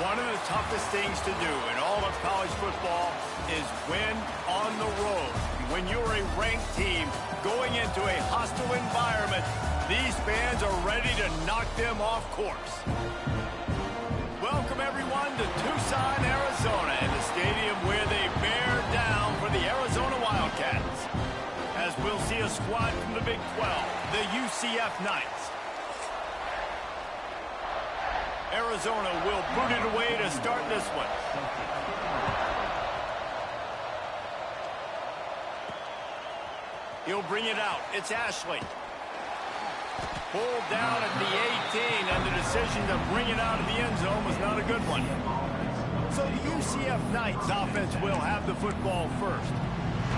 One of the toughest things to do in all of college football is win on the road. When you're a ranked team going into a hostile environment, these fans are ready to knock them off course. Welcome, everyone, to Tucson, Arizona, and the stadium where they bear down for the Arizona Wildcats. As we'll see a squad from the Big 12, the UCF Knights. Arizona will boot it away to start this one. He'll bring it out. It's Ashley. Pulled down at the 18, and the decision to bring it out of the end zone was not a good one. So the UCF Knights offense will have the football first.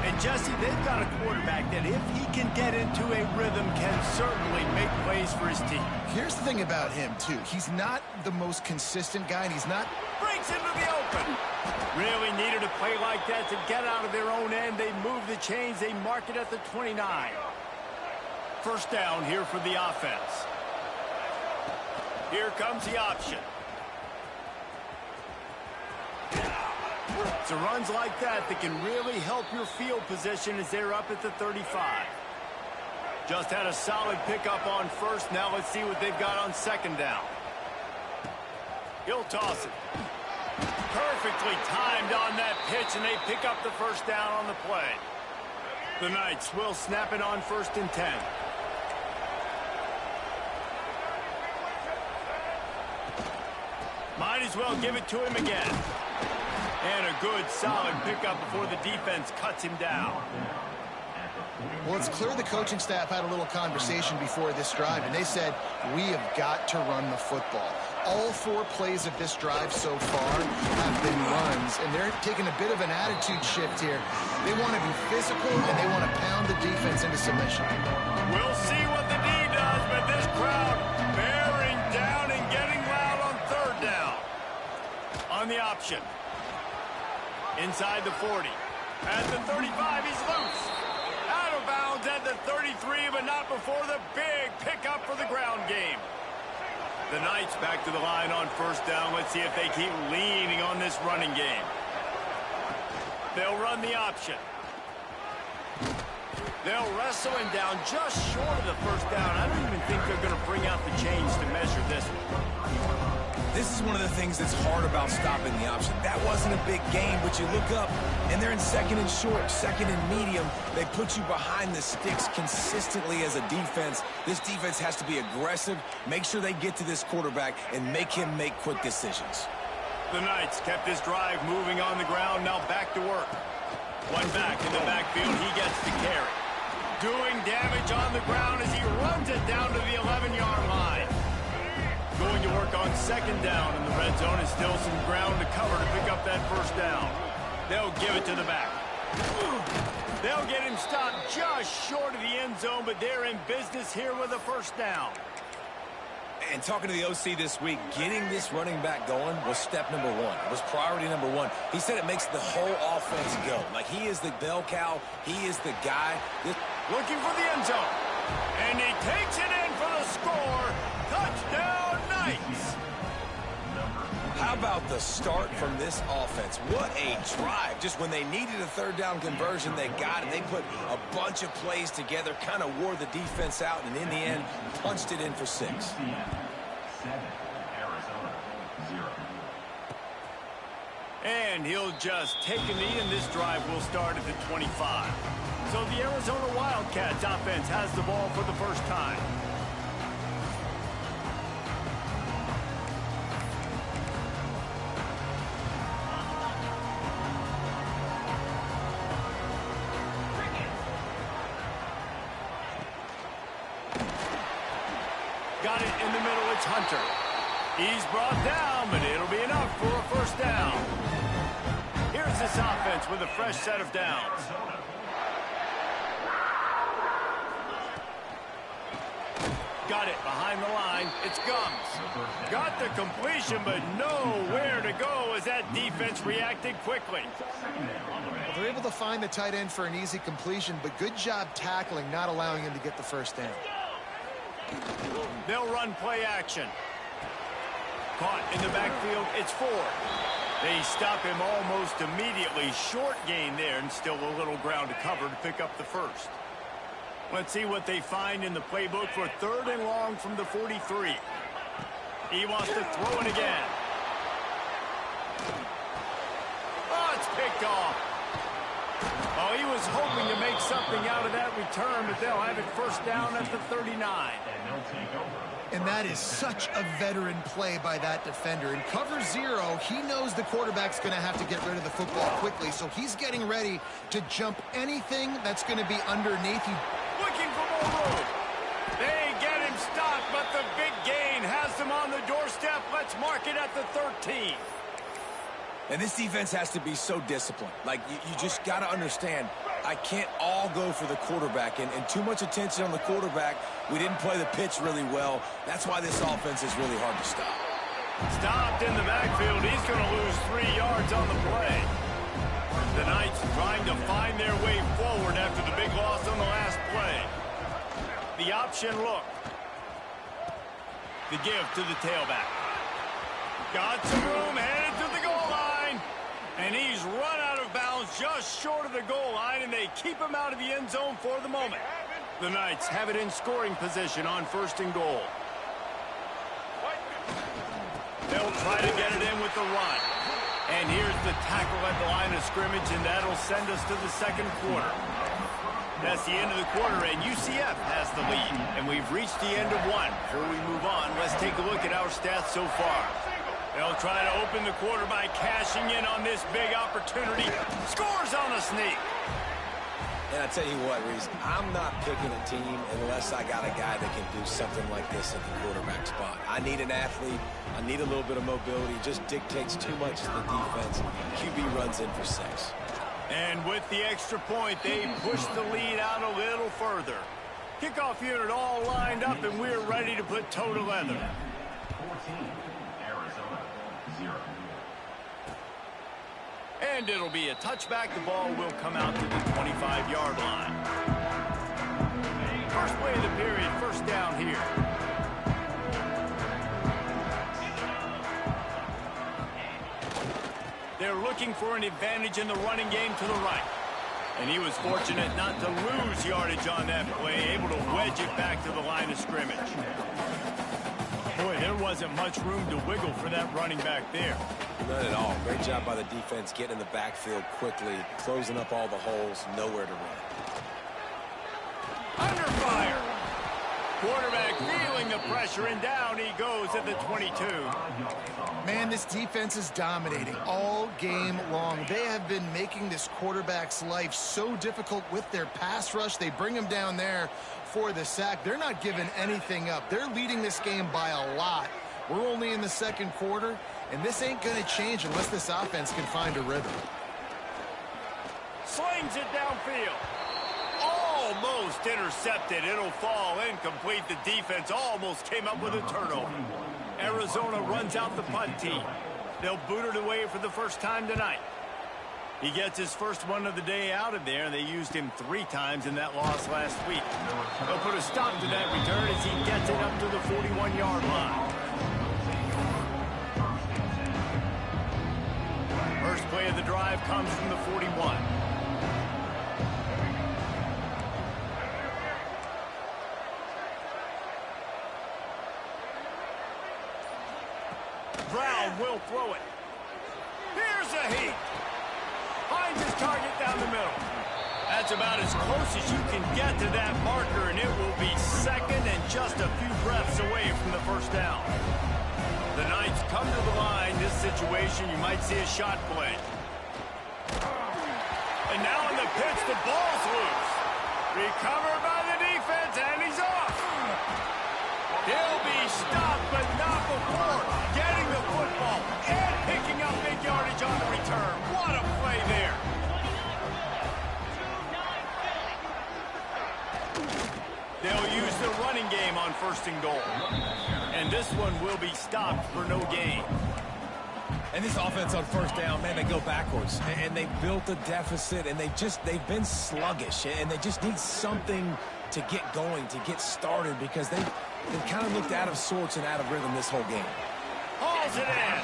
And Jesse, they've got a quarterback that if he can get into a rhythm can certainly make plays for his team. Here's the thing about him, too. He's not the most consistent guy, and he's not... Breaks into the open. Really needed a play like that to get out of their own end. They move the chains. They mark it at the 29. First down here for the offense. Here comes the option. It's runs like that that can really help your field position as they're up at the 35. Just had a solid pickup on first. Now let's see what they've got on second down. He'll toss it. Perfectly timed on that pitch, and they pick up the first down on the play. The Knights will snap it on 1st and 10. Might as well give it to him again. And a good, solid pickup before the defense cuts him down. Well, it's clear the coaching staff had a little conversation before this drive, and they said, we have got to run the football. All 4 plays of this drive so far have been runs, and they're taking a bit of an attitude shift here. They want to be physical, and they want to pound the defense into submission. We'll see what the D does, but this crowd bearing down and getting loud on 3rd down. On the option. Inside the 40. At the 35, he's loose. Out of bounds at the 33, but not before the big pickup for the ground game. The Knights back to the line on 1st down. Let's see if they keep leaning on this running game. They'll run the option. They'll wrestle him down just short of the 1st down. I don't even think they're going to bring out the chains to measure this one. This is one of the things that's hard about stopping the option. That wasn't a big gain, but you look up, and they're in 2nd and short, 2nd and medium. They put you behind the sticks consistently as a defense. This defense has to be aggressive, make sure they get to this quarterback, and make him make quick decisions. The Knights kept this drive moving on the ground, now back to work. One back in the backfield, he gets the carry. Doing damage on the ground as he runs it down to the 11-yard line. Going to work on 2nd down in the red zone, and still some ground to cover to pick up that 1st down. They'll give it to the back. They'll get him stopped just short of the end zone, but they're in business here with a 1st down. And talking to the OC this week, getting this running back going was step number 1. It was priority number 1. He said it makes the whole offense go. Like, he is the bell cow. He is the guy. Looking for the end zone. And he takes it in for the score. Touchdown, Knights. How about the start from this offense? What a drive. Just when they needed a 3rd down conversion, they got it. They put a bunch of plays together, kind of wore the defense out, and in the end, punched it in for 6. And he'll just take a knee, and this drive will start at the 25. So the Arizona Wildcats offense has the ball for the first time. Got it in the middle, it's Hunter. He's brought down, but it'll be enough for a 1st down. Here's this offense with a fresh set of downs. Got it behind the line. It's Gums. Got the completion, but nowhere to go as that defense reacted quickly. Well, they're able to find the tight end for an easy completion, but good job tackling, not allowing him to get the 1st down. They'll run play action. Caught in the backfield, it's Ford. They stop him almost immediately. Short gain there, and still a little ground to cover to pick up the first. Let's see what they find in the playbook for 3rd and long from the 43. He wants to throw it again. Oh, it's picked off. Oh, he was hoping to make something out of that return, but they'll have it first down at the 39. And that is such a veteran play by that defender. In cover 0, he knows the quarterback's going to have to get rid of the football quickly, so he's getting ready to jump anything that's going to be underneath. Looking for more room. They get him stopped, but the big gain has them on the doorstep. Let's mark it at the 13. And this defense has to be so disciplined. Like, you just got to understand, I can't all go for the quarterback. And too much attention on the quarterback. We didn't play the pitch really well. That's why this offense is really hard to stop. Stopped in the backfield. He's going to lose 3 yards on the play. The Knights trying to find their way forward after the big loss on the last play. The option look. The give to the tailback. Got some room, headed to the goal line. And he's run out of bounds just short of the goal line, and they keep him out of the end zone for the moment. The Knights have it in scoring position on 1st and goal. They'll try to get it in with the run. And here's the tackle at the line of scrimmage, and that'll send us to the 2nd quarter. That's the end of the quarter, and UCF has the lead. And we've reached the end of 1. Before we move on, let's take a look at our stats so far. They'll try to open the quarter by cashing in on this big opportunity. Scores on a sneak. And I tell you what, Reese, I'm not picking a team unless I got a guy that can do something like this at the quarterback spot. I need an athlete. I need a little bit of mobility. It just dictates too much to the defense. QB runs in for 6. And with the extra point, they push the lead out a little further. Kickoff unit all lined up, and we're ready to put toe to leather. 14. And it'll be a touchback. The ball will come out to the 25-yard line. First play of the period, first down here. They're looking for an advantage in the running game to the right. And he was fortunate not to lose yardage on that play, able to wedge it back to the line of scrimmage. Boy, there wasn't much room to wiggle for that running back there. None at all. Great job by the defense getting in the backfield quickly, closing up all the holes, nowhere to run. Under fire. Quarterback feeling the pressure, and down he goes at the 22. Man, this defense is dominating all game long. They have been making this quarterback's life so difficult with their pass rush. They bring him down there for the sack. They're not giving anything up. They're leading this game by a lot. We're only in the 2nd quarter, and this ain't going to change unless this offense can find a rhythm. Slings it downfield. Almost intercepted. It'll fall incomplete. The defense almost came up with a turnover. Arizona runs out the punt team. They'll boot it away for the first time tonight. He gets his first one of the day out of there, and they used him 3 times in that loss last week. They'll put a stop to that return as he gets it up to the 41-yard line. First play of the drive comes from the 41. Brown will throw it. Here's a heat. Finds his target down the middle. That's about as close as you can get to that marker, and it will be 2nd and just a few breaths away from the first down. The Knights come to the line. This situation, you might see a shot play. And now in the pitch, the ball's loose. Recovered by the defense, and he's off. He'll be stopped, but not before getting the football and picking up big yardage on the return. What a play there. They'll use the running game on 1st and goal. And this one will be stopped for no gain. And this offense on 1st down, man, they go backwards. And they built a deficit, and they've been sluggish. And they just need something to get going, to get started, because they kind of looked out of sorts and out of rhythm this whole game. Hauls it in.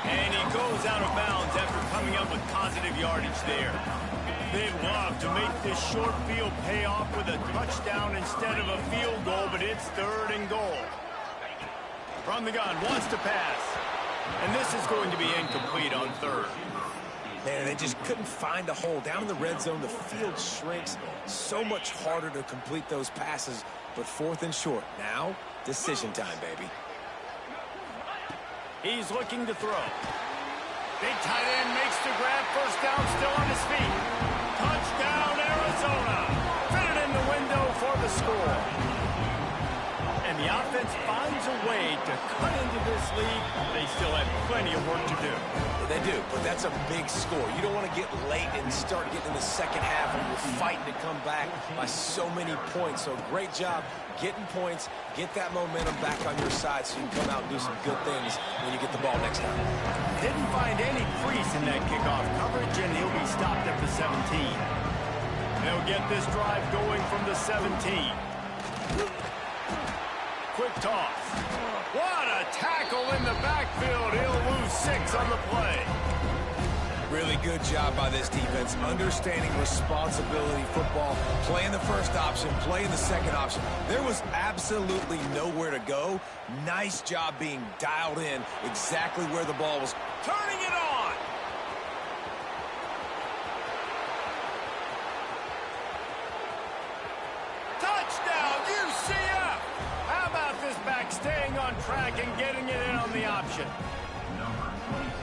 And he goes out of bounds after coming up with positive yardage there. They'd love to make this short field pay off with a touchdown instead of a field goal, but it's 3rd and goal. From the gun, wants to pass. And this is going to be incomplete on 3rd. Man, they just couldn't find a hole. Down in the red zone, the field shrinks. So much harder to complete those passes, but 4th and short. Now, decision time, baby. He's looking to throw. Big tight end makes the grab. First down, still on his feet. Touchdown, Arizona. Fitted in the window for the score. And the offense finds a way to cut into this lead. They still have plenty of work to do. They do, but that's a big score. You don't want to get late and start getting in the second half when you're fighting to come back by so many points. So great job getting points, get that momentum back on your side so you can come out and do some good things when you get the ball next time. Didn't find any crease in that kickoff coverage, and he'll be stopped at the 17. They'll get this drive going from the 17. Quick toss. What a tackle in the backfield. He'll lose 6 on the play. Really good job by this defense, understanding responsibility football, playing the first option, playing the second option. There was absolutely nowhere to go. Nice job being dialed in exactly where the ball was. Turning it on. Touchdown, UCF. How about this back staying on track and getting it in on the option?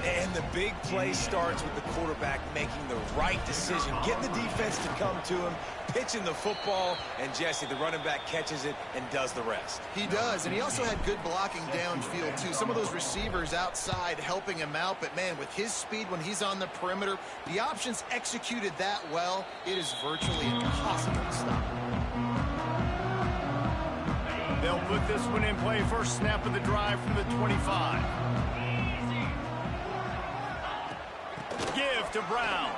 And the big play starts with the quarterback making the right decision, getting the defense to come to him, pitching the football, and Jesse, the running back, catches it and does the rest. He does, and he also had good blocking downfield, too. Some of those receivers outside helping him out, but, man, with his speed when he's on the perimeter, the options executed that well, it is virtually impossible to stop. They'll put this one in play. First snap of the drive from the 25. Give to Brown.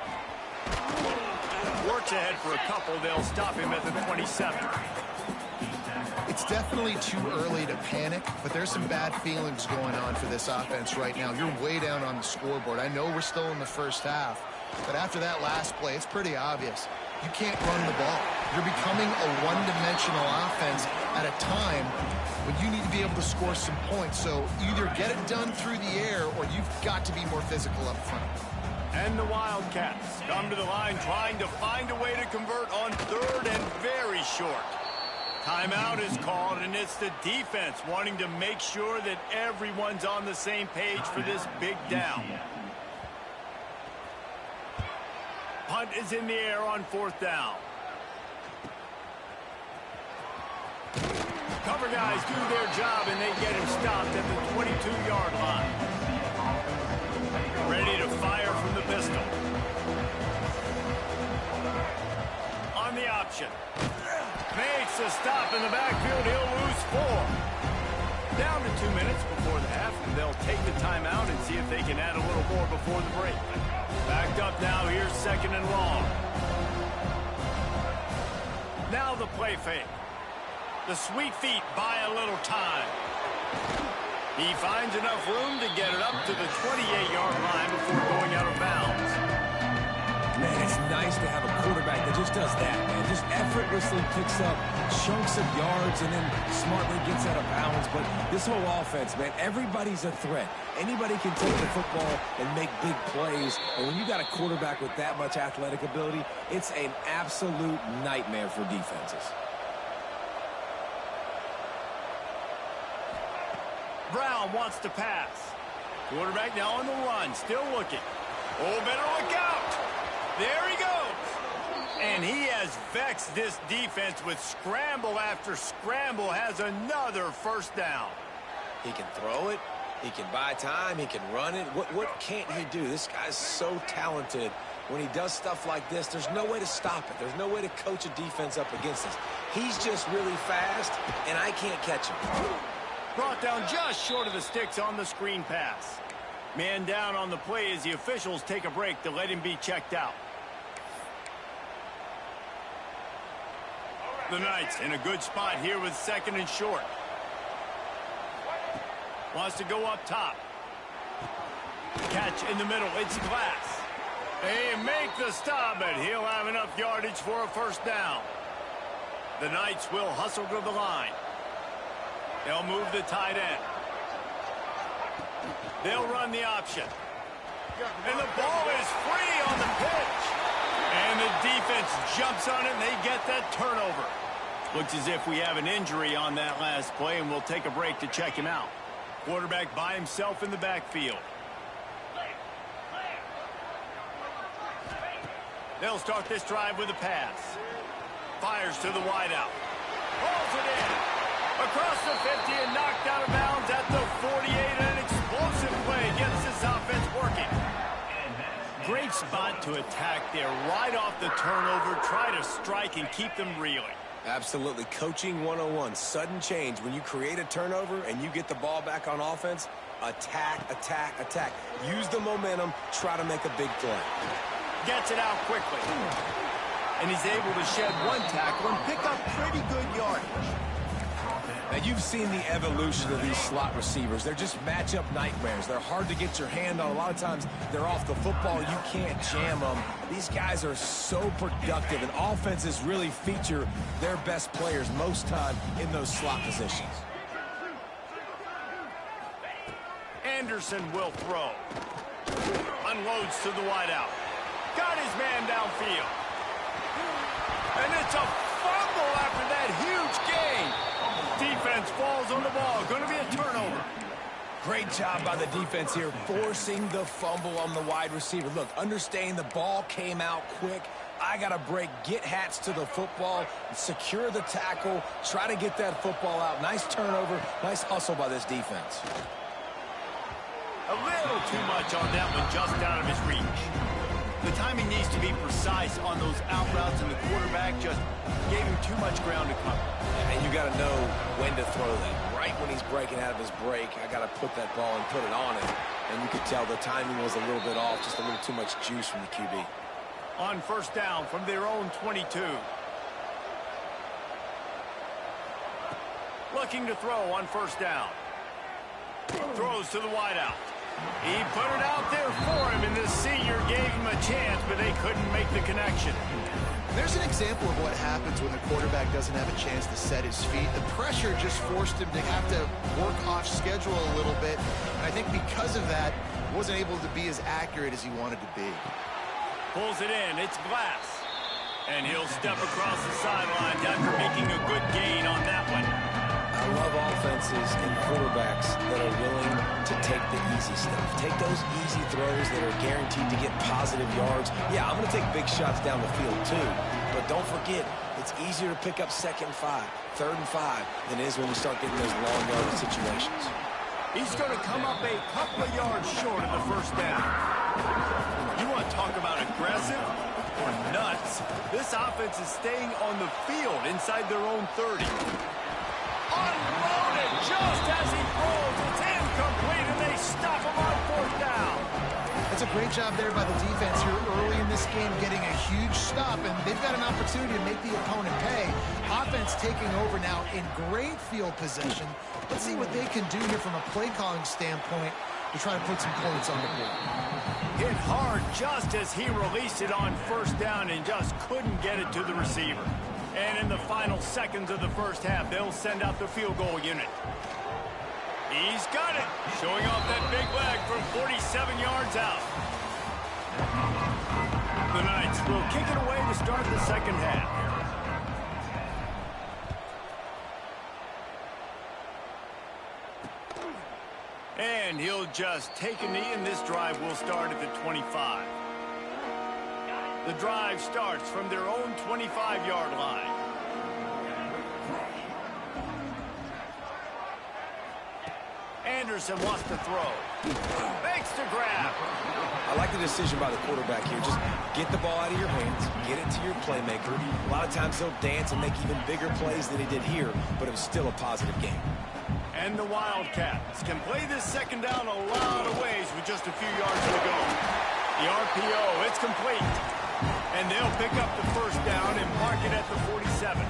Works ahead for a couple. They'll stop him at the 27. It's definitely too early to panic, but there's some bad feelings going on for this offense right now. You're way down on the scoreboard. I know we're still in the first half, but after that last play, it's pretty obvious. You can't run the ball. You're becoming a one-dimensional offense at a time when you need to be able to score some points. So either get it done through the air or you've got to be more physical up front. And the Wildcats come to the line trying to find a way to convert on 3rd and very short. Timeout is called, and it's the defense wanting to make sure that everyone's on the same page for this big down. Punt is in the air on 4th down. Cover guys do their job, and they get him stopped at the 22-yard line. Ready to fire from the pistol. On the option. Makes a stop in the backfield. He'll lose 4. Down to 2 minutes before the half, and they'll take the timeout and see if they can add a little more before the break. Backed up now. Here's 2nd and long. Now the play fake. The sweet feet buy a little time. He finds enough room to get it up to the 28-yard line before going out of bounds. Man, it's nice to have a quarterback that just does that, man. Just effortlessly picks up chunks of yards and then smartly gets out of bounds. But this whole offense, man, everybody's a threat. Anybody can take the football and make big plays. And when you got a quarterback with that much athletic ability, it's an absolute nightmare for defenses. Brown wants to pass. Quarterback now on the run, still looking. Oh, better look out. There he goes. And he has vexed this defense with scramble after scramble, has another first down. He can throw it. He can buy time. He can run it. What can't he do? This guy's so talented. When he does stuff like this, there's no way to stop it. There's no way to coach a defense up against this. He's just really fast, and I can't catch him. Brought down just short of the sticks on the screen pass. Man down on the play as the officials take a break to let him be checked out. The Knights in a good spot here with 2nd and short. Wants to go up top. Catch in the middle. It's Glass. They make the stop, but he'll have enough yardage for a first down. The Knights will hustle to the line. They'll move the tight end. They'll run the option. And the ball is free on the pitch. And the defense jumps on it, and they get that turnover. Looks as if we have an injury on that last play, and we'll take a break to check him out. Quarterback by himself in the backfield. They'll start this drive with a pass. Fires to the wideout. Pulls it in. Across the 50 and knocked out of bounds at the 48. An explosive play gets this offense working. Great spot to attack there. Right off the turnover. Try to strike and keep them reeling. Absolutely. Coaching 101. Sudden change. When you create a turnover and you get the ball back on offense, attack, attack, attack. Use the momentum. Try to make a big play. Gets it out quickly. And he's able to shed one tackle and pick up pretty good yardage. Now, you've seen the evolution of these slot receivers. They're just matchup nightmares. They're hard to get your hand on. A lot of times, they're off the football. You can't jam them. These guys are so productive, and offenses really feature their best players most time in those slot positions. Anderson will throw. Unloads to the wideout. Got his man downfield. And it's a fumble after that huge gain. Defense falls on the ball. Going to be a turnover. Great job by the defense here, forcing the fumble on the wide receiver. Look, understanding the ball came out quick. I got to break, get Hats to the football, secure the tackle, try to get that football out. Nice turnover, nice hustle by this defense. A little too much on that one, just out of his reach. The timing needs to be precise on those out routes, and the quarterback just gave him too much ground to cover. And you got to know when to throw that. Right when he's breaking out of his break, I got to put that ball and put it on him. And you could tell the timing was a little bit off, just a little too much juice from the QB. On first down from their own 22. Looking to throw on first down. Throws to the wideout. He put it out there for him, and the senior gave him a chance, but they couldn't make the connection. There's an example of what happens when the quarterback doesn't have a chance to set his feet. The pressure just forced him to have to work off schedule a little bit. And I think because of that, wasn't able to be as accurate as he wanted to be. Pulls it in. It's Glass. And he'll step across the sidelines after making a good gain on that one. I love offenses and quarterbacks that are willing to take the easy stuff. Take those easy throws that are guaranteed to get positive yards. Yeah, I'm going to take big shots down the field too. But don't forget, it's easier to pick up 2nd and 5, 3rd and 5 than it is when we start getting those long yardage situations. He's going to come up a couple of yards short of the first down. You want to talk about aggressive or nuts? This offense is staying on the field inside their own 30. Unloaded just as he throws. It's incomplete, and they stop him on 4th down. That's a great job there by the defense here early in this game, getting a huge stop, and they've got an opportunity to make the opponent pay. Offense taking over now in great field possession. Let's see what they can do here from a play-calling standpoint to try to put some points on the board. Hit hard just as he released it on 1st down and just couldn't get it to the receiver. And in the final seconds of the first half, they'll send out the field goal unit. He's got it, showing off that big leg from 47 yards out. The Knights will kick it away to start the second half. And he'll just take a knee, and this drive will start at the 25. The drive starts from their own 25-yard line. Anderson wants to throw. Makes the grab. I like the decision by the quarterback here. Just get the ball out of your hands, get it to your playmaker. A lot of times he'll dance and make even bigger plays than he did here, but it was still a positive game. And the Wildcats can play this second down a lot of ways with just a few yards to go. The RPO, it's complete. And they'll pick up the first down and mark it at the 47.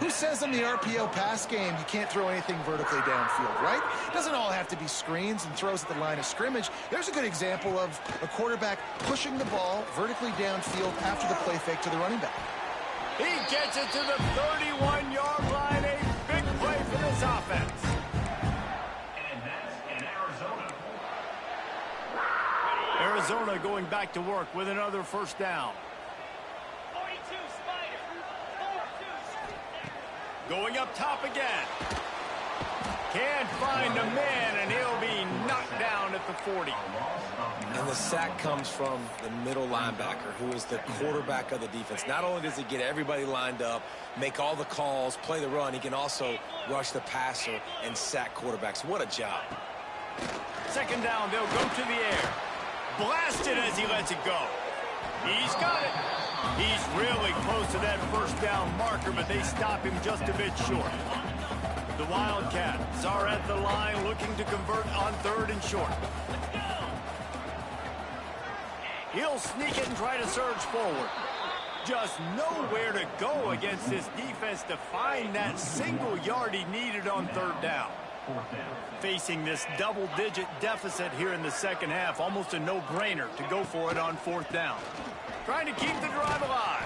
Who says in the RPO pass game you can't throw anything vertically downfield, right? It doesn't all have to be screens and throws at the line of scrimmage. There's a good example of a quarterback pushing the ball vertically downfield after the play fake to the running back. He gets it to the 31-yard line. A big play for this offense. And that's in Arizona. Arizona going back to work with another first down. 42 Spider. 42. Going up top again. Can't find a man, and he'll be knocked down at the 40. And the sack comes from the middle linebacker, who is the quarterback of the defense. Not only does he get everybody lined up, make all the calls, play the run, he can also rush the passer and sack quarterbacks. What a job. Second down, they'll go to the air. Blasted as he lets it go. He's got it. He's really close to that first down marker, but they stop him just a bit short. The Wildcats are at the line looking to convert on 3rd and short. He'll sneak it and try to surge forward. Just nowhere to go against this defense to find that single yard he needed on 3rd down. Facing this double-digit deficit here in the second half, almost a no-brainer to go for it on 4th down. Trying to keep the drive alive.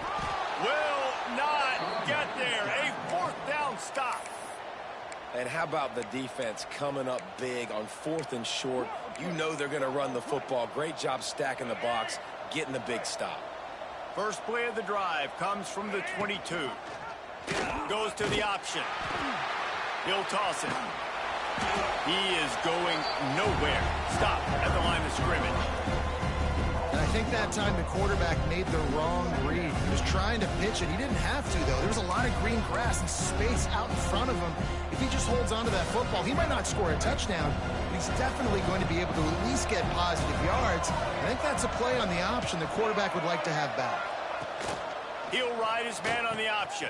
Will not get there. A 4th down stop. And how about the defense coming up big on 4th and short? You know they're going to run the football. Great job stacking the box, getting the big stop. First play of the drive comes from the 22. Goes to the option. He'll toss it. He is going nowhere. Stop at the line of scrimmage. And I think that time the quarterback made the wrong read. He was trying to pitch it. He didn't have to, though. There was a lot of green grass and space out in front of him. If he just holds on to that football, he might not score a touchdown, but he's definitely going to be able to at least get positive yards. I think that's a play on the option the quarterback would like to have back. He'll ride his man on the option.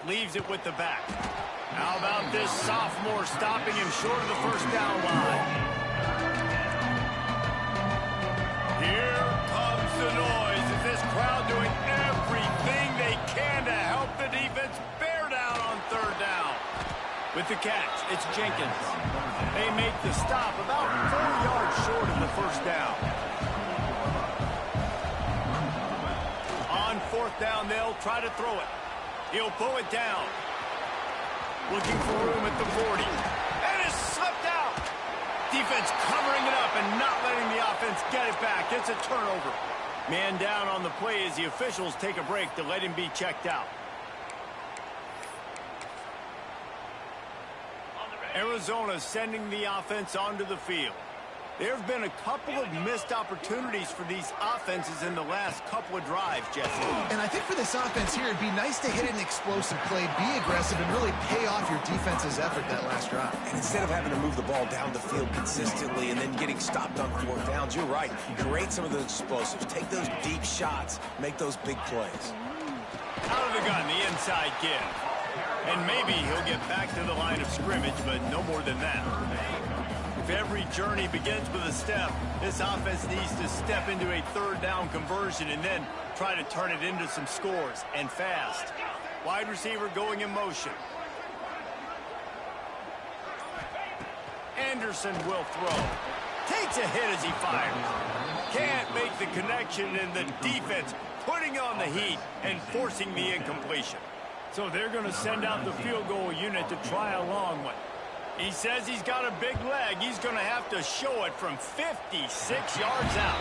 Leaves it with the back. How about this sophomore stopping him short of the first down line? Here comes the noise. Is this crowd doing everything they can to help the defense bear down on 3rd down? With the catch, it's Jenkins. They make the stop about 4 yards short of the first down. On 4th down, they'll try to throw it. He'll pull it down. Looking for room at the 40. And it's slipped out. Defense covering it up and not letting the offense get it back. It's a turnover. Man down on the play as the officials take a break to let him be checked out. Arizona sending the offense onto the field. There have been a couple of missed opportunities for these offenses in the last couple of drives, Jesse. And I think for this offense here, it'd be nice to hit an explosive play, be aggressive, and really pay off your defense's effort that last drive. And instead of having to move the ball down the field consistently and then getting stopped on 4th downs, you're right. Create some of those explosives. Take those deep shots. Make those big plays. Out of the gun, the inside give. And maybe he'll get back to the line of scrimmage, but no more than that. If every journey begins with a step, this offense needs to step into a 3rd down conversion and then try to turn it into some scores, and fast. Wide receiver going in motion. Anderson will throw. Takes a hit as he fires. Can't make the connection, and the defense putting on the heat and forcing the incompletion. So they're going to send out the field goal unit to try a long one. He says he's got a big leg. He's going to have to show it from 56 yards out.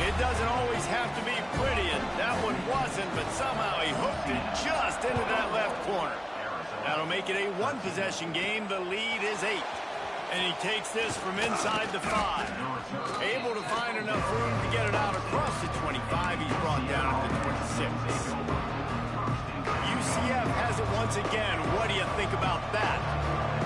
It doesn't always have to be pretty, and that one wasn't, but somehow he hooked it just into that left corner. That'll make it a 1-possession game. The lead is 8. And he takes this from inside the 5. Able to find enough room to get it out across the 25. He's brought down at the 26. UCF has it once again. What do you think about that?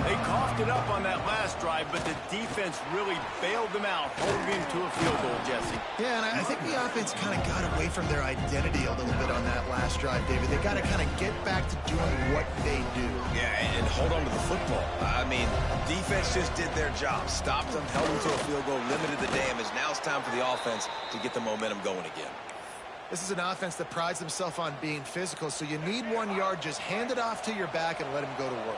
They coughed it up on that last drive, but the defense really bailed them out, holding him to a field goal, Jesse. Yeah, and I think the offense kind of got away from their identity a little bit on that last drive, David. They got to kind of get back to doing what they do. Yeah, and hold on to the football. I mean, defense just did their job. Stopped them, held them to a field goal, limited the damage. Now it's time for the offense to get the momentum going again. This is an offense that prides themselves on being physical, so you need 1 yard. Just hand it off to your back and let him go to work.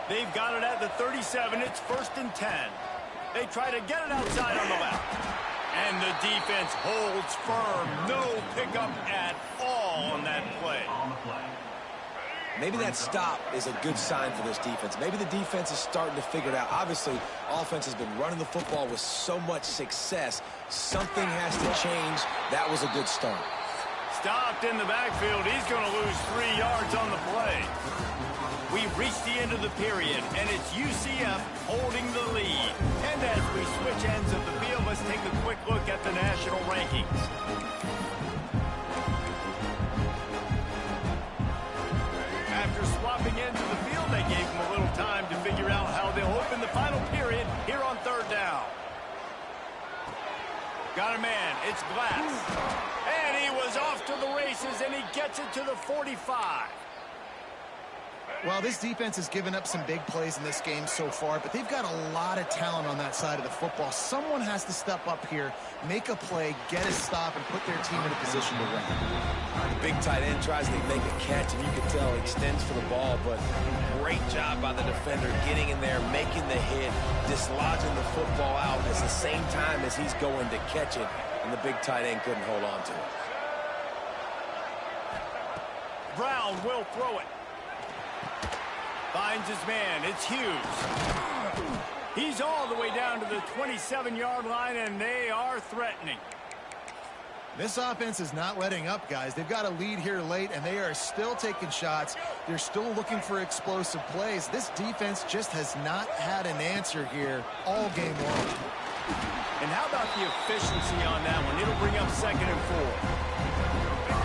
They've got it at the 37. It's 1st and 10. They try to get it outside on the left. And the defense holds firm. No pickup at all on that play. Maybe that stop is a good sign for this defense. Maybe the defense is starting to figure it out. Obviously, offense has been running the football with so much success. Something has to change. That was a good start. Stopped in the backfield. He's going to lose 3 yards on the play. We've reached the end of the period, and it's UCF holding the lead. And as we switch ends of the field, let's take a quick look at the national rankings. After swapping into the field, they gave him a little time to figure out how they'll open the final period here on 3rd down. Got a man. It's Glass. And he was off to the races, and he gets it to the 45. Well, this defense has given up some big plays in this game so far, but they've got a lot of talent on that side of the football. Someone has to step up here, make a play, get a stop, and put their team in a position to win. The big tight end tries to make a catch, and you can tell he extends for the ball, but great job by the defender getting in there, making the hit, dislodging the football out at the same time as he's going to catch it, and the big tight end couldn't hold on to it. Brown will throw it. Finds his man. It's Hughes. He's all the way down to the 27-yard line, and they are threatening. This offense is not letting up, guys. They've got a lead here late, and they are still taking shots. They're still looking for explosive plays. This defense just has not had an answer here all game long. And how about the efficiency on that one? It'll bring up 2nd and 4.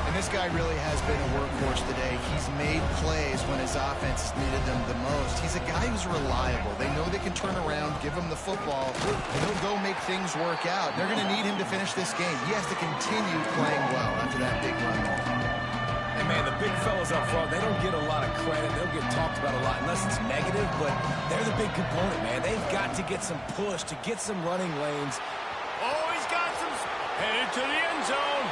And this guy really has been a workhorse today. He's made plays when his offense has needed them the most. He's a guy who's reliable. They know they can turn around, give him the football, and he'll go make things work out. They're going to need him to finish this game. He has to continue playing well after that big run. Hey, man, the big fellas up front, they don't get a lot of credit. They don't get talked about a lot unless it's negative, but they're the big component, man. They've got to get some push to get some running lanes. Oh, he's got some. Headed to the end zone.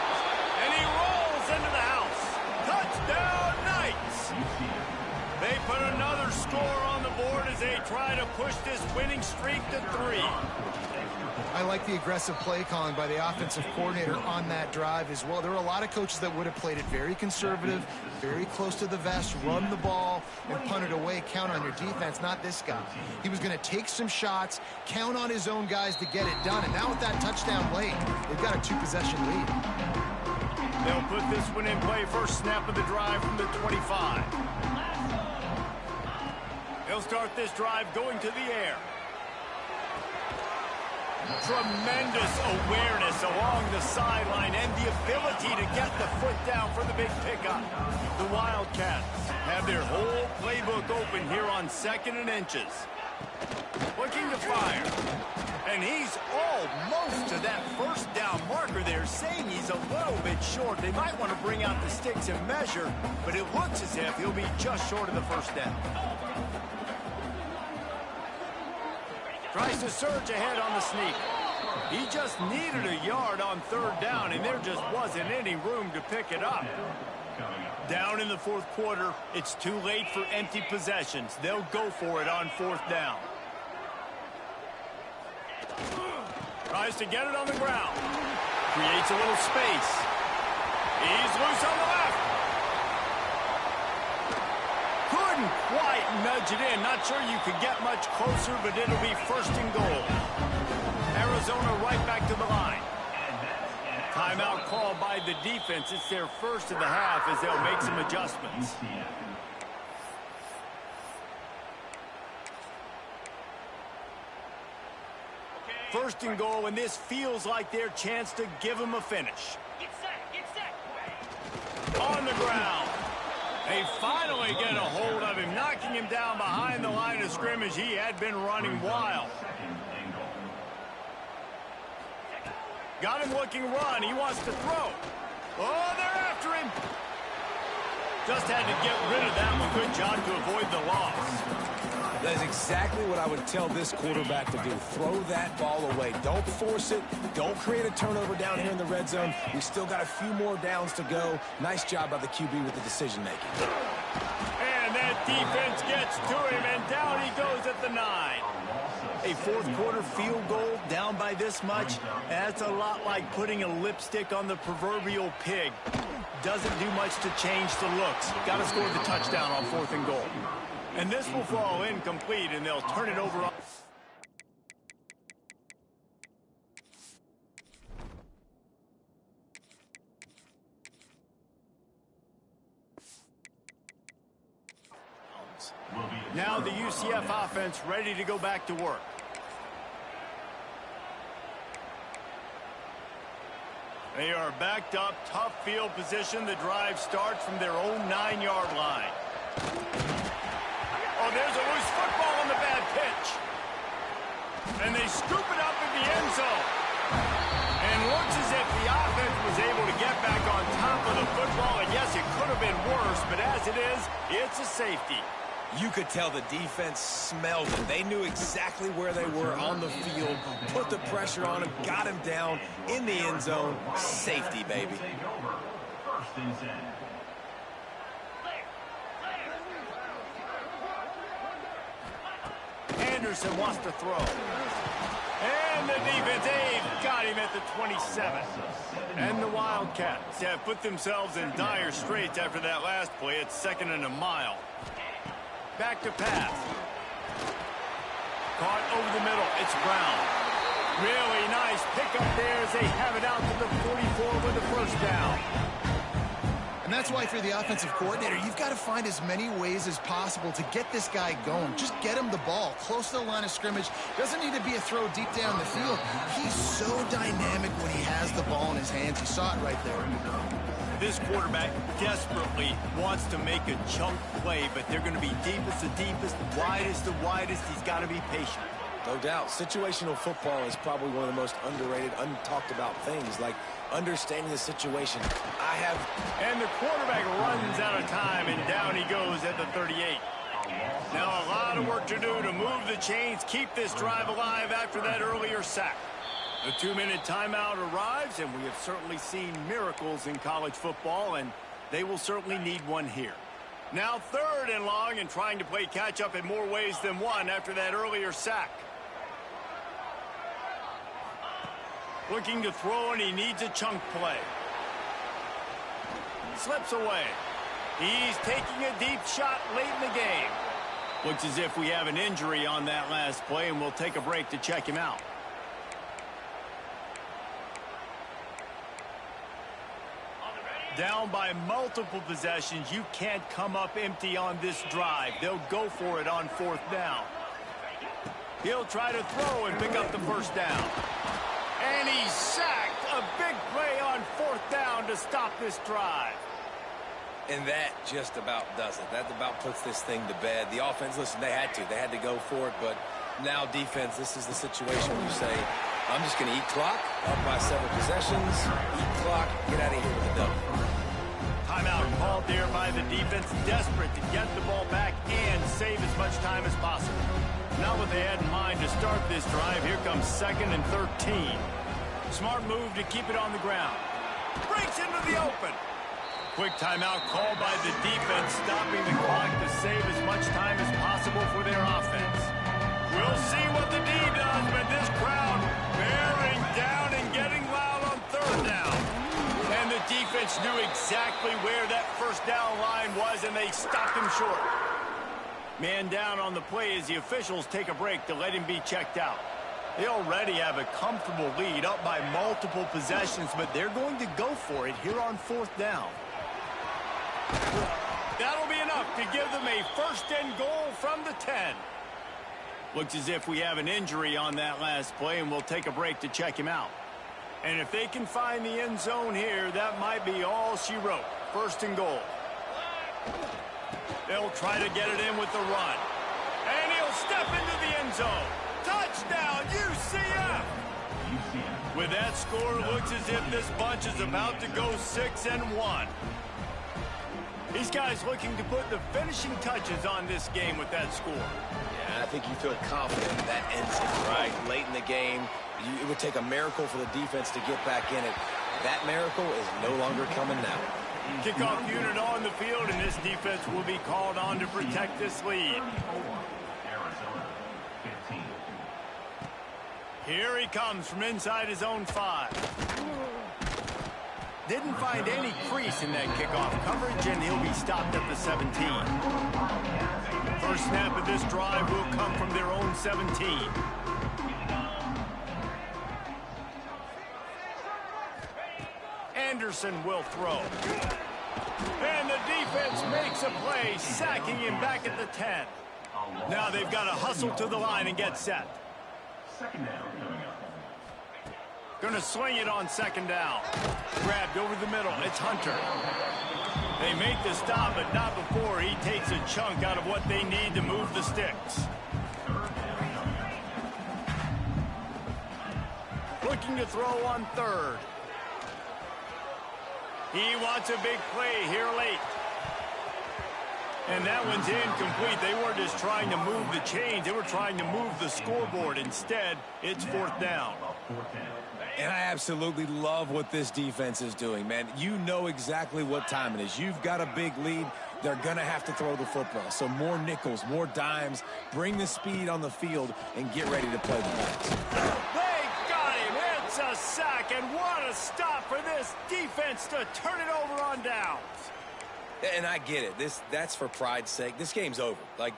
And he rolls into the house. Touchdown, Knights. They put another score on the board as they try to push this winning streak to 3. I like the aggressive play calling by the offensive coordinator on that drive as well. There were a lot of coaches that would have played it very conservative, very close to the vest, run the ball, and punt it away. Count on your defense, not this guy. He was going to take some shots, count on his own guys to get it done. And now with that touchdown late, they've got a 2-possession lead. They'll put this one in play. First snap of the drive from the 25. They'll start this drive going to the air. Tremendous awareness along the sideline and the ability to get the foot down for the big pickup. The Wildcats have their whole playbook open here on 2nd and inches. Looking to fire. And he's almost to that first down marker there, saying he's a little bit short. They might want to bring out the sticks and measure, but it looks as if he'll be just short of the first down. Tries to surge ahead on the sneak. He just needed a yard on 3rd down, and there just wasn't any room to pick it up. Down in the 4th quarter, it's too late for empty possessions. They'll go for it on 4th down. Tries to get it on the ground. Creates a little space. He's loose on the left. Couldn't quite nudge it in. Not sure you could get much closer, but it'll be 1st and goal. Arizona right back to the line. Timeout called by the defense. It's their first of the half as they'll make some adjustments. First and goal, and this feels like their chance to give them a finish. Get set, get set. On the ground. They finally get a hold of him, knocking him down behind the line of scrimmage. He had been running wild. Got him looking run. He wants to throw. Oh, they're after him. Just had to get rid of that one. Good job to avoid the loss. That is exactly what I would tell this quarterback to do. Throw that ball away. Don't force it. Don't create a turnover down here in the red zone. We still got a few more downs to go. Nice job by the QB with the decision-making. And that defense gets to him, and down he goes at the 9. A fourth-quarter field goal down by this much, that's a lot like putting a lipstick on the proverbial pig. Doesn't do much to change the looks. Got to score the touchdown on 4th and goal. And this will fall incomplete, and they'll turn it over. Now the UCF offense ready to go back to work. They are backed up, tough field position. The drive starts from their own 9-yard line. Oh, there's a loose football on the bad pitch. And they scoop it up in the end zone. And looks as if the offense was able to get back on top of the football. And yes, it could have been worse, but as it is, it's a safety. You could tell the defense smelled it. They knew exactly where they were on the field, put the pressure on him, got him down in the end zone. Safety, baby. Anderson wants to throw. And the defense, they've got him at the 27. And the Wildcats have put themselves in dire straits after that last play. It's 2nd and a mile. Back to pass. Caught over the middle. It's Brown. Really nice pickup there as they have it out to the 44 with the first down. And that's why for the offensive coordinator, you've got to find as many ways as possible to get this guy going. Just get him the ball close to the line of scrimmage. Doesn't need to be a throw deep down the field. He's so dynamic when he has the ball in his hands. You saw it right there. This quarterback desperately wants to make a chunk play, but they're going to be deepest the deepest, widest the widest. He's got to be patient. No doubt. Situational football is probably one of the most underrated, untalked about things, like understanding the situation. And the quarterback runs out of time, and down he goes at the 38. Now a lot of work to do to move the chains, keep this drive alive after that earlier sack. The 2-minute timeout arrives, and we have certainly seen miracles in college football, and they will certainly need one here. Now 3rd and long, and trying to play catch-up in more ways than one after that earlier sack. Looking to throw, and he needs a chunk play. Slips away. He's taking a deep shot late in the game. Looks as if we have an injury on that last play, and we'll take a break to check him out. Down by multiple possessions, you can't come up empty on this drive. They'll go for it on 4th down. He'll try to throw and pick up the first down. And he's sacked. A big play on 4th down to stop this drive. And that just about does it. That about puts this thing to bed. The offense, listen, they had to go for it, but now defense, this is the situation where you say, I'm just going to eat clock, up by 7 possessions, eat clock, get out of here with a W. Timeout called there by the defense, desperate to get the ball back and save as much time as possible. Not what they had in mind to start this drive. Here comes 2nd and 13. Smart move to keep it on the ground. Breaks into the open. Quick timeout called by the defense, stopping the clock to save as much time as possible for their offense. We'll see what the D does, but this crowd bearing down and getting loud on 3rd down. And the defense knew exactly where that first down line was, and they stopped him short. Man down on the play as the officials take a break to let him be checked out. They already have a comfortable lead, up by multiple possessions, but they're going to go for it here on 4th down. That'll be enough to give them a 1st and goal from the 10. Looks as if we have an injury on that last play, and we'll take a break to check him out. And if they can find the end zone here, that might be all she wrote. 1st and goal. They'll try to get it in with the run. And he'll step into the end zone. Touchdown, UCF! With that score, looks as if this bunch is about to go 6-1. These guys looking to put the finishing touches on this game with that score. Yeah, I think you feel confident that ends it, right? Late in the game, it would take a miracle for the defense to get back in it. That miracle is no longer coming now. Kickoff unit on the field, and this defense will be called on to protect this lead. Here he comes from inside his own 5. Didn't find any crease in that kickoff coverage, and he'll be stopped at the 17. First snap of this drive will come from their own 17. Anderson will throw. And the defense makes a play, sacking him back at the 10. Now they've got to hustle to the line and get set. Going to swing it on second down. Grabbed over the middle. It's Hunter. They make the stop, but not before he takes a chunk out of what they need to move the sticks. Looking to throw on third. He wants a big play here late. And that one's incomplete. They weren't just trying to move the chains. They were trying to move the scoreboard. Instead, it's fourth down. And I absolutely love what this defense is doing, man. You know exactly what time it is. You've got a big lead. They're going to have to throw the football. So more nickels, more dimes. Bring the speed on the field and get ready to play the pass. They got him. It's a sack. And what a stop for this defense to turn it over on downs. And I get it. That's for pride's sake. This game's over. Like,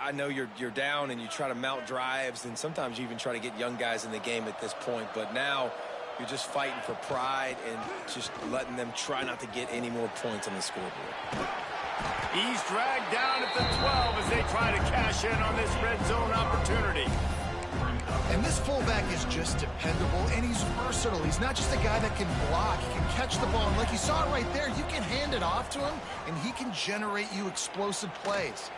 I know you're down and you try to mount drives, and sometimes you even try to get young guys in the game at this point. But now you're just fighting for pride and just letting them try not to get any more points on the scoreboard. He's dragged down at the 12 as they try to cash in on this red zone opportunity. And this fullback is just dependable, and he's versatile. He's not just a guy that can block. He can catch the ball. And like you saw right there, you can hand it off to him, and he can generate you explosive plays.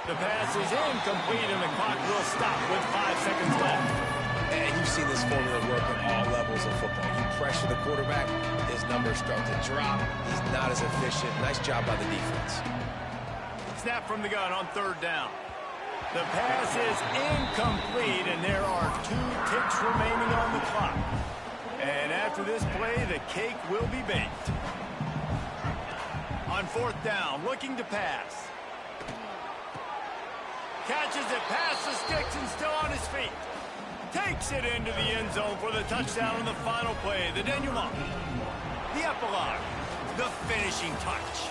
The pass is incomplete, and the clock will stop with 5 seconds left. And you've seen this formula work at all levels of football. You pressure the quarterback, his numbers start to drop. He's not as efficient. Nice job by the defense. Snap from the gun on third down. The pass is incomplete, and there are 2 ticks remaining on the clock. And after this play, the cake will be baked. On fourth down, looking to pass. Catches it past the sticks and still on his feet. Takes it into the end zone for the touchdown on the final play. The denouement. The epilogue. The finishing touch.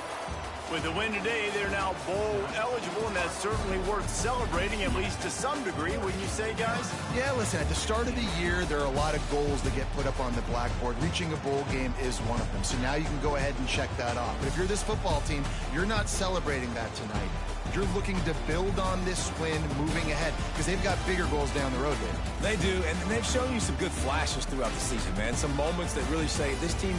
With the win today, they're now bowl eligible, and that's certainly worth celebrating, at least to some degree, wouldn't you say, guys? Yeah, listen, at the start of the year, there are a lot of goals that get put up on the blackboard. Reaching a bowl game is one of them. So now you can go ahead and check that off. But if you're this football team, you're not celebrating that tonight. You're looking to build on this win moving ahead because they've got bigger goals down the road, Dave. They do, and they've shown you some good flashes throughout the season, man. Some moments that really say this team